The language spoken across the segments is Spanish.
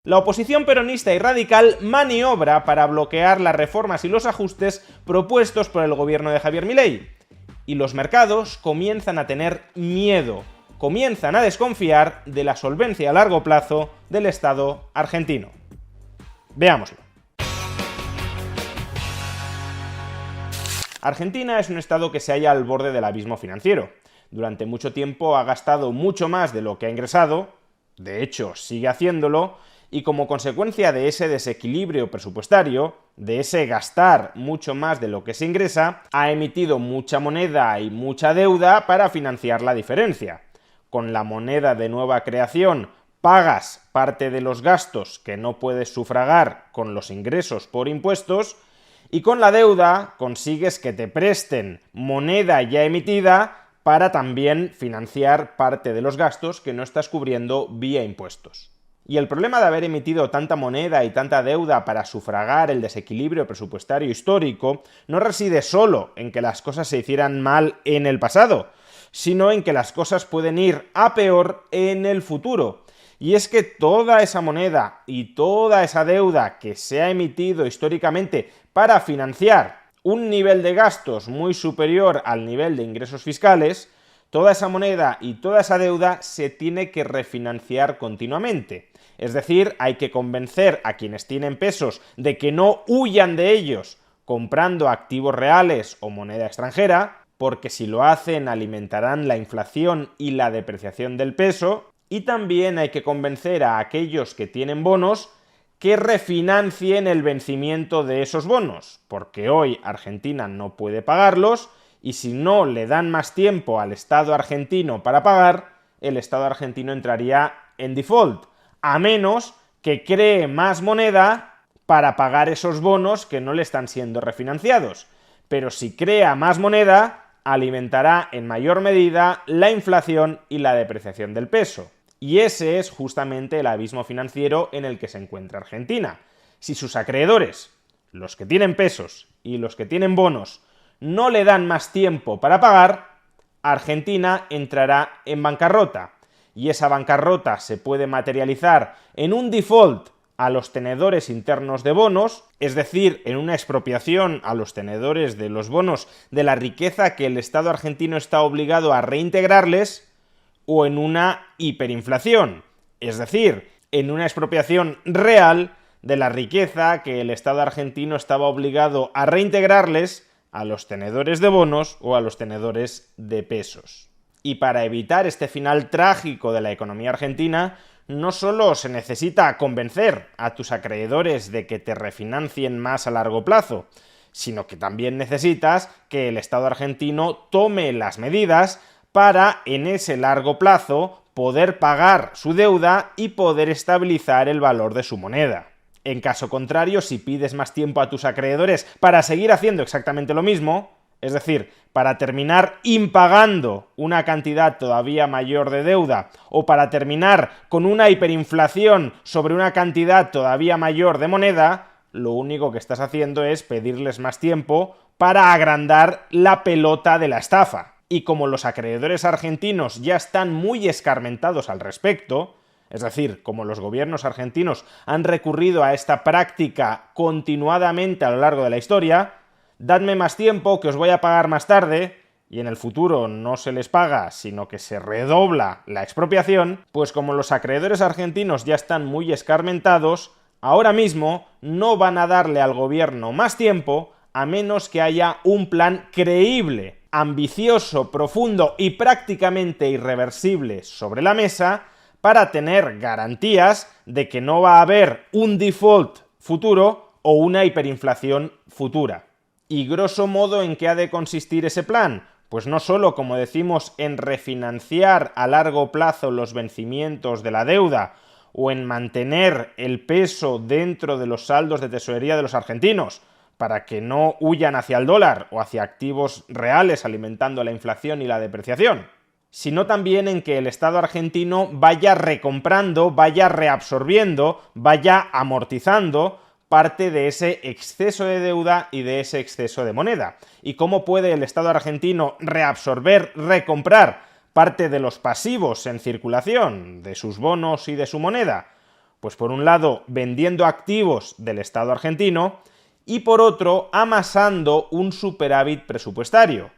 La oposición peronista y radical maniobra para bloquear las reformas y los ajustes propuestos por el gobierno de Javier Milei. Y los mercados comienzan a tener miedo, comienzan a desconfiar de la solvencia a largo plazo del Estado argentino. Veámoslo. Argentina es un estado que se halla al borde del abismo financiero. Durante mucho tiempo ha gastado mucho más de lo que ha ingresado, de hecho sigue haciéndolo, y como consecuencia de ese desequilibrio presupuestario, de ese gastar mucho más de lo que se ingresa, ha emitido mucha moneda y mucha deuda para financiar la diferencia. Con la moneda de nueva creación pagas parte de los gastos que no puedes sufragar con los ingresos por impuestos, y con la deuda consigues que te presten moneda ya emitida para también financiar parte de los gastos que no estás cubriendo vía impuestos. Y el problema de haber emitido tanta moneda y tanta deuda para sufragar el desequilibrio presupuestario histórico no reside solo en que las cosas se hicieran mal en el pasado, sino en que las cosas pueden ir a peor en el futuro. Y es que toda esa moneda y toda esa deuda que se ha emitido históricamente para financiar un nivel de gastos muy superior al nivel de ingresos fiscales, toda esa moneda y toda esa deuda se tiene que refinanciar continuamente. Es decir, hay que convencer a quienes tienen pesos de que no huyan de ellos comprando activos reales o moneda extranjera, porque si lo hacen alimentarán la inflación y la depreciación del peso, y también hay que convencer a aquellos que tienen bonos que refinancien el vencimiento de esos bonos, porque hoy Argentina no puede pagarlos, y si no le dan más tiempo al Estado argentino para pagar, el Estado argentino entraría en default, a menos que cree más moneda para pagar esos bonos que no le están siendo refinanciados. Pero si crea más moneda, alimentará en mayor medida la inflación y la depreciación del peso. Y ese es justamente el abismo financiero en el que se encuentra Argentina. Si sus acreedores, los que tienen pesos y los que tienen bonos, no le dan más tiempo para pagar, Argentina entrará en bancarrota. Y esa bancarrota se puede materializar en un default a los tenedores internos de bonos, es decir, en una expropiación a los tenedores de los bonos de la riqueza que el Estado argentino está obligado a reintegrarles, o en una hiperinflación, es decir, en una expropiación real de la riqueza que el Estado argentino estaba obligado a reintegrarles a los tenedores de bonos o a los tenedores de pesos. Y para evitar este final trágico de la economía argentina, no solo se necesita convencer a tus acreedores de que te refinancien más a largo plazo, sino que también necesitas que el Estado argentino tome las medidas para, en ese largo plazo, poder pagar su deuda y poder estabilizar el valor de su moneda. En caso contrario, si pides más tiempo a tus acreedores para seguir haciendo exactamente lo mismo, es decir, para terminar impagando una cantidad todavía mayor de deuda o para terminar con una hiperinflación sobre una cantidad todavía mayor de moneda, lo único que estás haciendo es pedirles más tiempo para agrandar la pelota de la estafa. Y como los acreedores argentinos ya están muy escarmentados al respecto, es decir, como los gobiernos argentinos han recurrido a esta práctica continuadamente a lo largo de la historia, dadme más tiempo que os voy a pagar más tarde, y en el futuro no se les paga, sino que se redobla la expropiación, pues como los acreedores argentinos ya están muy escarmentados, ahora mismo no van a darle al gobierno más tiempo a menos que haya un plan creíble, ambicioso, profundo y prácticamente irreversible sobre la mesa para tener garantías de que no va a haber un default futuro o una hiperinflación futura. Y grosso modo, ¿en qué ha de consistir ese plan? Pues no solo, como decimos, en refinanciar a largo plazo los vencimientos de la deuda o en mantener el peso dentro de los saldos de tesorería de los argentinos para que no huyan hacia el dólar o hacia activos reales alimentando la inflación y la depreciación, sino también en que el Estado argentino vaya recomprando, vaya reabsorbiendo, vaya amortizando parte de ese exceso de deuda y de ese exceso de moneda. ¿Y cómo puede el Estado argentino reabsorber, recomprar parte de los pasivos en circulación, de sus bonos y de su moneda? Pues por un lado, vendiendo activos del Estado argentino y por otro, amasando un superávit presupuestario.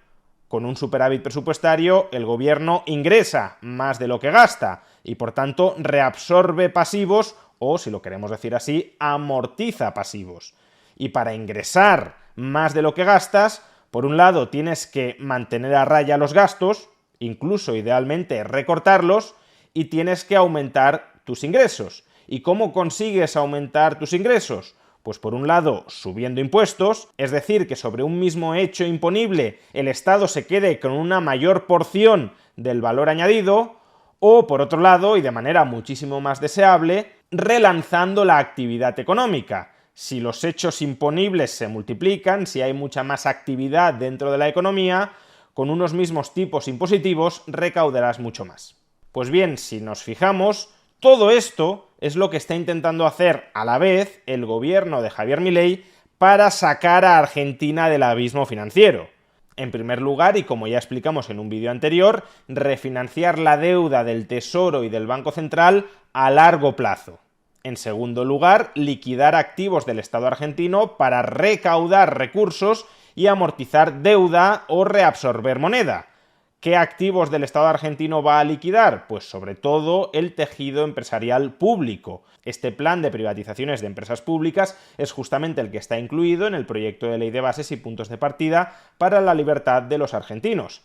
Con un superávit presupuestario, el gobierno ingresa más de lo que gasta y por tanto reabsorbe pasivos o, si lo queremos decir así, amortiza pasivos. Y para ingresar más de lo que gastas, por un lado tienes que mantener a raya los gastos, incluso idealmente recortarlos, y tienes que aumentar tus ingresos. ¿Y cómo consigues aumentar tus ingresos? Pues por un lado, subiendo impuestos, es decir, que sobre un mismo hecho imponible el Estado se quede con una mayor porción del valor añadido, o por otro lado, y de manera muchísimo más deseable, relanzando la actividad económica. Si los hechos imponibles se multiplican, si hay mucha más actividad dentro de la economía, con unos mismos tipos impositivos recaudarás mucho más. Pues bien, si nos fijamos, todo esto es lo que está intentando hacer a la vez el gobierno de Javier Milei para sacar a Argentina del abismo financiero. En primer lugar, y como ya explicamos en un vídeo anterior, refinanciar la deuda del Tesoro y del Banco Central a largo plazo. En segundo lugar, liquidar activos del Estado argentino para recaudar recursos y amortizar deuda o reabsorber moneda. ¿Qué activos del Estado argentino va a liquidar? Pues sobre todo el tejido empresarial público. Este plan de privatizaciones de empresas públicas es justamente el que está incluido en el proyecto de ley de bases y puntos de partida para la libertad de los argentinos.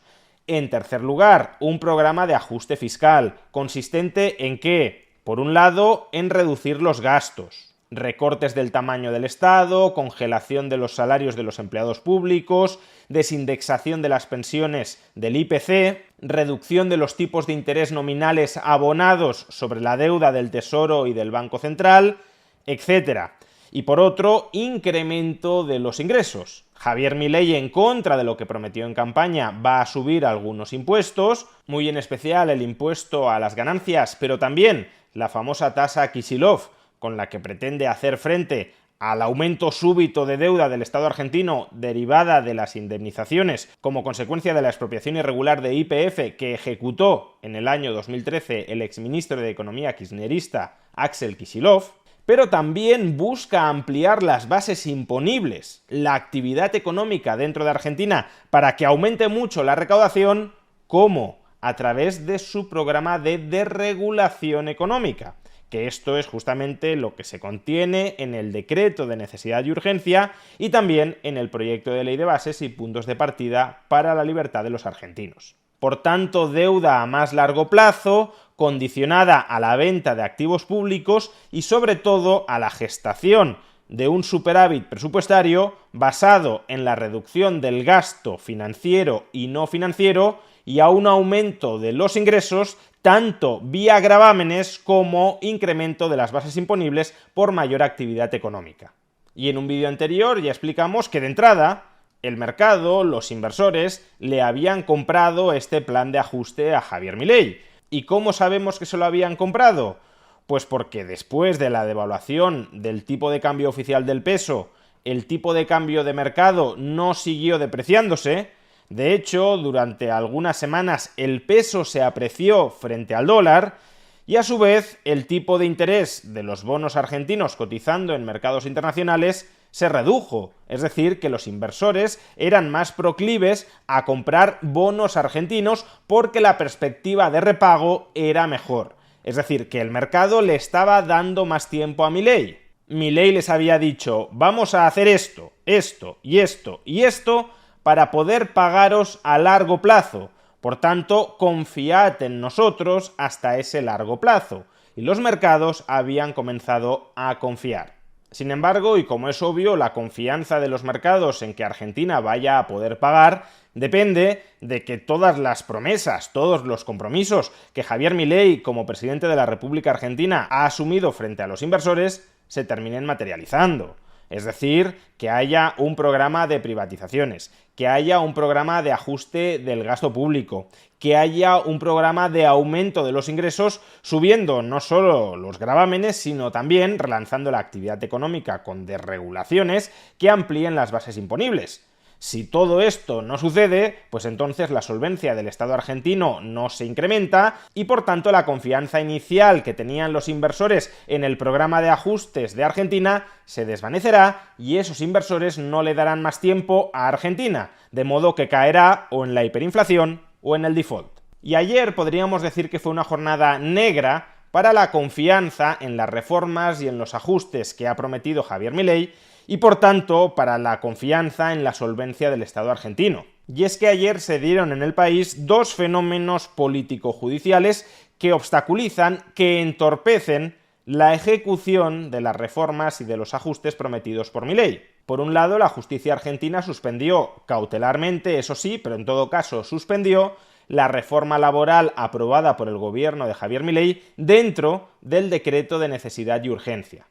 En tercer lugar, un programa de ajuste fiscal, consistente en que, por un lado, en reducir los gastos. Recortes del tamaño del Estado, congelación de los salarios de los empleados públicos, desindexación de las pensiones del IPC, reducción de los tipos de interés nominales abonados sobre la deuda del Tesoro y del Banco Central, etc. Y por otro, incremento de los ingresos. Javier Milei, en contra de lo que prometió en campaña, va a subir algunos impuestos, muy en especial el impuesto a las ganancias, pero también la famosa tasa Kicillof, con la que pretende hacer frente al aumento súbito de deuda del Estado argentino derivada de las indemnizaciones como consecuencia de la expropiación irregular de YPF que ejecutó en el año 2013 el exministro de Economía kirchnerista Axel Kicillof, pero también busca ampliar las bases imponibles, la actividad económica dentro de Argentina para que aumente mucho la recaudación, ¿cómo? A través de su programa de desregulación económica, que esto es justamente lo que se contiene en el decreto de necesidad y urgencia y también en el proyecto de ley de bases y puntos de partida para la libertad de los argentinos. Por tanto, deuda a más largo plazo, condicionada a la venta de activos públicos y sobre todo a la gestación de un superávit presupuestario basado en la reducción del gasto financiero y no financiero y a un aumento de los ingresos tanto vía gravámenes como incremento de las bases imponibles por mayor actividad económica. Y en un vídeo anterior ya explicamos que de entrada el mercado, los inversores, le habían comprado este plan de ajuste a Javier Milei. ¿Y cómo sabemos que se lo habían comprado? Pues porque después de la devaluación del tipo de cambio oficial del peso, el tipo de cambio de mercado no siguió depreciándose. De hecho, durante algunas semanas el peso se apreció frente al dólar y a su vez el tipo de interés de los bonos argentinos cotizando en mercados internacionales se redujo, es decir, que los inversores eran más proclives a comprar bonos argentinos porque la perspectiva de repago era mejor. Es decir, que el mercado le estaba dando más tiempo a Milei. Milei les había dicho, vamos a hacer esto, esto y esto y esto para poder pagaros a largo plazo. Por tanto, confiad en nosotros hasta ese largo plazo. Y los mercados habían comenzado a confiar. Sin embargo, y como es obvio, la confianza de los mercados en que Argentina vaya a poder pagar depende de que todas las promesas, todos los compromisos que Javier Milei como presidente de la República Argentina ha asumido frente a los inversores se terminen materializando. Es decir, que haya un programa de privatizaciones, que haya un programa de ajuste del gasto público, que haya un programa de aumento de los ingresos, subiendo no solo los gravámenes, sino también relanzando la actividad económica con desregulaciones que amplíen las bases imponibles. Si todo esto no sucede, pues entonces la solvencia del Estado argentino no se incrementa y por tanto la confianza inicial que tenían los inversores en el programa de ajustes de Argentina se desvanecerá y esos inversores no le darán más tiempo a Argentina, de modo que caerá o en la hiperinflación o en el default. Y ayer podríamos decir que fue una jornada negra para la confianza en las reformas y en los ajustes que ha prometido Javier Milei y por tanto para la confianza en la solvencia del Estado argentino. Y es que ayer se dieron en el país dos fenómenos político-judiciales que obstaculizan, que entorpecen la ejecución de las reformas y de los ajustes prometidos por Milei. Por un lado, la justicia argentina suspendió cautelarmente, eso sí, pero en todo caso suspendió la reforma laboral aprobada por el gobierno de Javier Milei dentro del decreto de necesidad y urgencia.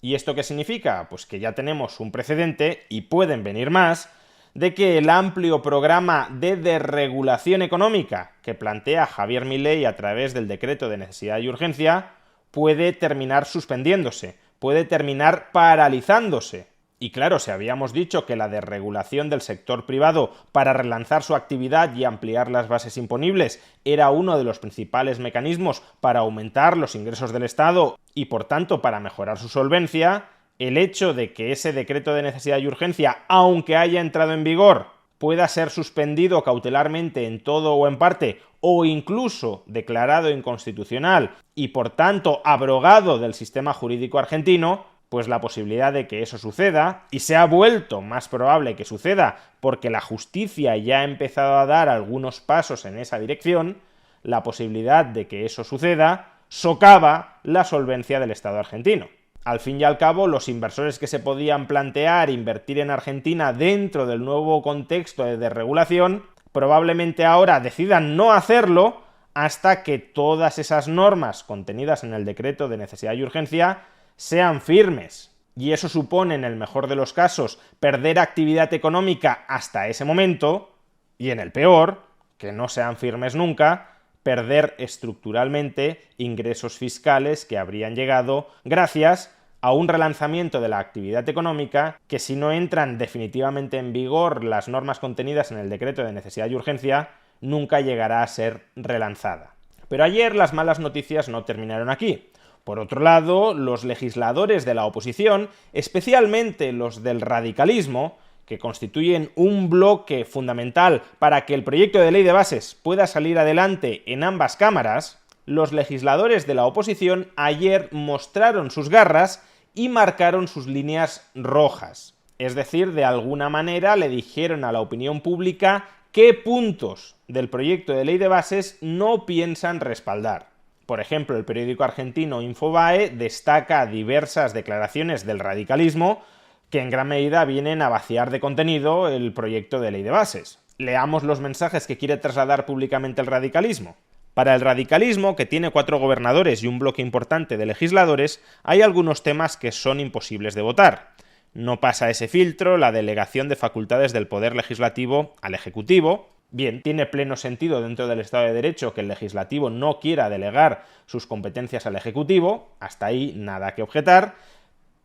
¿Y esto qué significa? Pues que ya tenemos un precedente, y pueden venir más, de que el amplio programa de desregulación económica que plantea Javier Milei a través del decreto de necesidad y urgencia puede terminar suspendiéndose, puede terminar paralizándose. Y claro, si habíamos dicho que la desregulación del sector privado para relanzar su actividad y ampliar las bases imponibles era uno de los principales mecanismos para aumentar los ingresos del Estado y por tanto para mejorar su solvencia, el hecho de que ese decreto de necesidad y urgencia, aunque haya entrado en vigor, pueda ser suspendido cautelarmente en todo o en parte, o incluso declarado inconstitucional y por tanto abrogado del sistema jurídico argentino, pues la posibilidad de que eso suceda, y se ha vuelto más probable que suceda porque la justicia ya ha empezado a dar algunos pasos en esa dirección, la posibilidad de que eso suceda socava la solvencia del Estado argentino. Al fin y al cabo, los inversores que se podían plantear invertir en Argentina dentro del nuevo contexto de desregulación, probablemente ahora decidan no hacerlo hasta que todas esas normas contenidas en el decreto de necesidad y urgencia sean firmes. Y eso supone, en el mejor de los casos, perder actividad económica hasta ese momento, y en el peor, que no sean firmes nunca, perder estructuralmente ingresos fiscales que habrían llegado gracias a un relanzamiento de la actividad económica que, si no entran definitivamente en vigor las normas contenidas en el decreto de necesidad y urgencia, nunca llegará a ser relanzada. Pero ayer las malas noticias no terminaron aquí. Por otro lado, los legisladores de la oposición, especialmente los del radicalismo, que constituyen un bloque fundamental para que el proyecto de ley de bases pueda salir adelante en ambas cámaras, los legisladores de la oposición ayer mostraron sus garras y marcaron sus líneas rojas. Es decir, de alguna manera le dijeron a la opinión pública qué puntos del proyecto de ley de bases no piensan respaldar. Por ejemplo, el periódico argentino Infobae destaca diversas declaraciones del radicalismo que en gran medida vienen a vaciar de contenido el proyecto de ley de bases. Leamos los mensajes que quiere trasladar públicamente el radicalismo. Para el radicalismo, que tiene 4 gobernadores y un bloque importante de legisladores, hay algunos temas que son imposibles de votar. No pasa ese filtro la delegación de facultades del Poder Legislativo al Ejecutivo. Bien, tiene pleno sentido dentro del Estado de Derecho que el Legislativo no quiera delegar sus competencias al Ejecutivo, hasta ahí nada que objetar,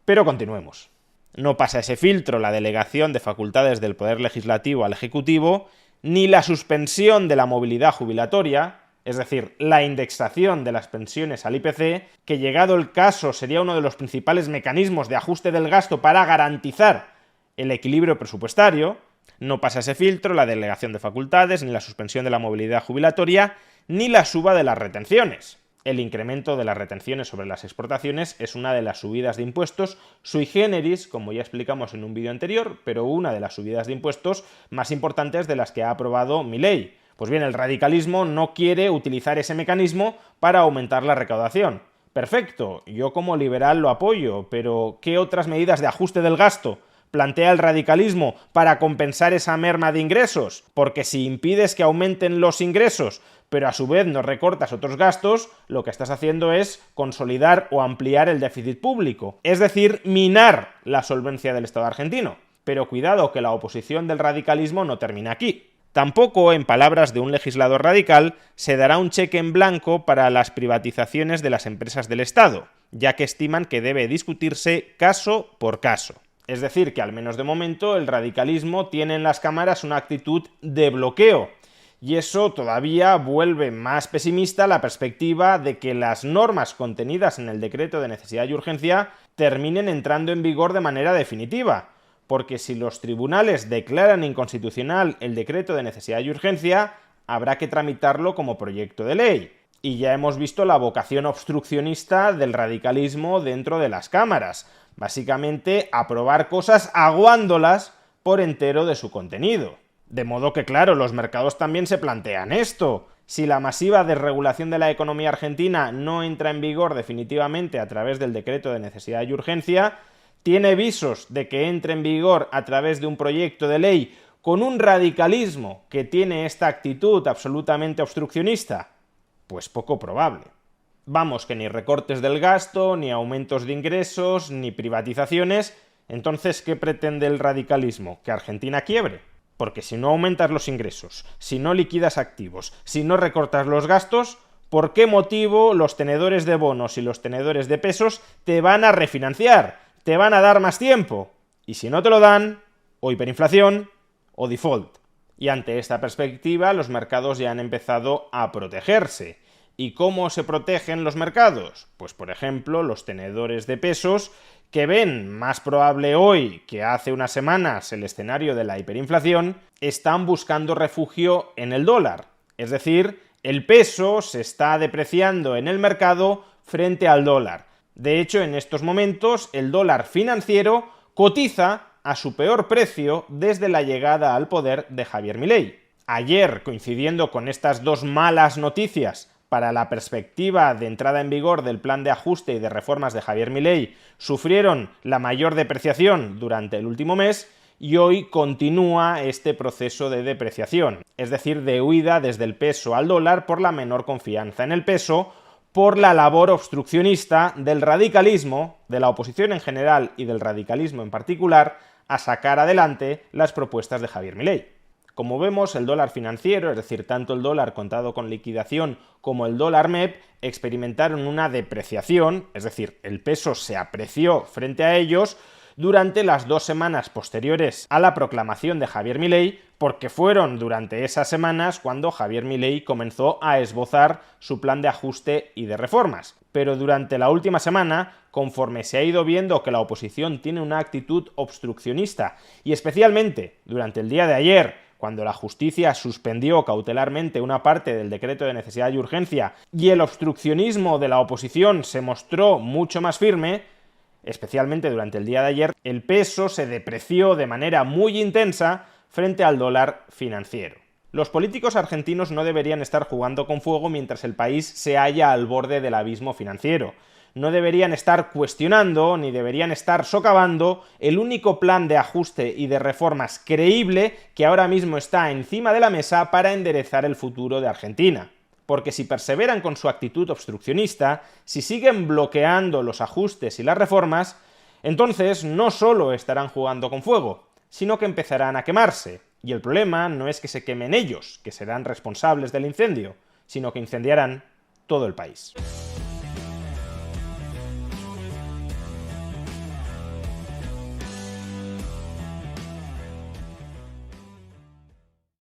pero continuemos. No pasa ese filtro la delegación de facultades del Poder Legislativo al Ejecutivo, ni la suspensión de la movilidad jubilatoria, es decir, la indexación de las pensiones al IPC, que llegado el caso sería uno de los principales mecanismos de ajuste del gasto para garantizar el equilibrio presupuestario. No pasa ese filtro la delegación de facultades, ni la suspensión de la movilidad jubilatoria, ni la suba de las retenciones. El incremento de las retenciones sobre las exportaciones es una de las subidas de impuestos sui generis, como ya explicamos en un vídeo anterior, pero una de las subidas de impuestos más importantes de las que ha aprobado Milei. Pues bien, el radicalismo no quiere utilizar ese mecanismo para aumentar la recaudación. Perfecto, yo como liberal lo apoyo, pero ¿qué otras medidas de ajuste del gasto plantea el radicalismo para compensar esa merma de ingresos? Porque si impides que aumenten los ingresos, pero a su vez no recortas otros gastos, lo que estás haciendo es consolidar o ampliar el déficit público, es decir, minar la solvencia del Estado argentino. Pero cuidado, que la oposición del radicalismo no termina aquí. Tampoco, en palabras de un legislador radical, se dará un cheque en blanco para las privatizaciones de las empresas del Estado, ya que estiman que debe discutirse caso por caso. Es decir, que al menos de momento el radicalismo tiene en las cámaras una actitud de bloqueo. Y eso todavía vuelve más pesimista la perspectiva de que las normas contenidas en el decreto de necesidad y urgencia terminen entrando en vigor de manera definitiva. Porque si los tribunales declaran inconstitucional el decreto de necesidad y urgencia, habrá que tramitarlo como proyecto de ley. Y ya hemos visto la vocación obstruccionista del radicalismo dentro de las cámaras. Básicamente, aprobar cosas aguándolas por entero de su contenido. De modo que, claro, los mercados también se plantean esto. Si la masiva desregulación de la economía argentina no entra en vigor definitivamente a través del decreto de necesidad y urgencia, tiene visos de que entre en vigor a través de un proyecto de ley con un radicalismo que tiene esta actitud absolutamente obstruccionista, pues poco probable. Vamos, que ni recortes del gasto, ni aumentos de ingresos, ni privatizaciones. Entonces, ¿qué pretende el radicalismo? ¿Que Argentina quiebre? Porque si no aumentas los ingresos, si no liquidas activos, si no recortas los gastos, ¿por qué motivo los tenedores de bonos y los tenedores de pesos te van a refinanciar? ¿Te van a dar más tiempo? Y si no te lo dan, o hiperinflación, o default. Y ante esta perspectiva, los mercados ya han empezado a protegerse. ¿Y cómo se protegen los mercados? Pues, por ejemplo, los tenedores de pesos, que ven más probable hoy que hace unas semanas el escenario de la hiperinflación, están buscando refugio en el dólar. Es decir, el peso se está depreciando en el mercado frente al dólar. De hecho, en estos momentos, el dólar financiero cotiza a su peor precio desde la llegada al poder de Javier Milei. Ayer, coincidiendo con estas dos malas noticias para la perspectiva de entrada en vigor del plan de ajuste y de reformas de Javier Milei, sufrieron la mayor depreciación durante el último mes y hoy continúa este proceso de depreciación, es decir, de huida desde el peso al dólar por la menor confianza en el peso, por la labor obstruccionista del radicalismo, de la oposición en general y del radicalismo en particular, a sacar adelante las propuestas de Javier Milei. Como vemos, el dólar financiero, es decir, tanto el dólar contado con liquidación como el dólar MEP, experimentaron una depreciación, es decir, el peso se apreció frente a ellos durante las 2 semanas posteriores a la proclamación de Javier Milei, porque fueron durante esas semanas cuando Javier Milei comenzó a esbozar su plan de ajuste y de reformas. Pero durante la última semana, conforme se ha ido viendo que la oposición tiene una actitud obstruccionista, y especialmente durante el día de ayer, cuando la justicia suspendió cautelarmente una parte del decreto de necesidad y urgencia y el obstruccionismo de la oposición se mostró mucho más firme, especialmente durante el día de ayer, el peso se depreció de manera muy intensa frente al dólar financiero. Los políticos argentinos no deberían estar jugando con fuego mientras el país se halla al borde del abismo financiero. No deberían estar cuestionando ni deberían estar socavando el único plan de ajuste y de reformas creíble que ahora mismo está encima de la mesa para enderezar el futuro de Argentina. Porque si perseveran con su actitud obstruccionista, si siguen bloqueando los ajustes y las reformas, entonces no solo estarán jugando con fuego, sino que empezarán a quemarse. Y el problema no es que se quemen ellos, que serán responsables del incendio, sino que incendiarán todo el país.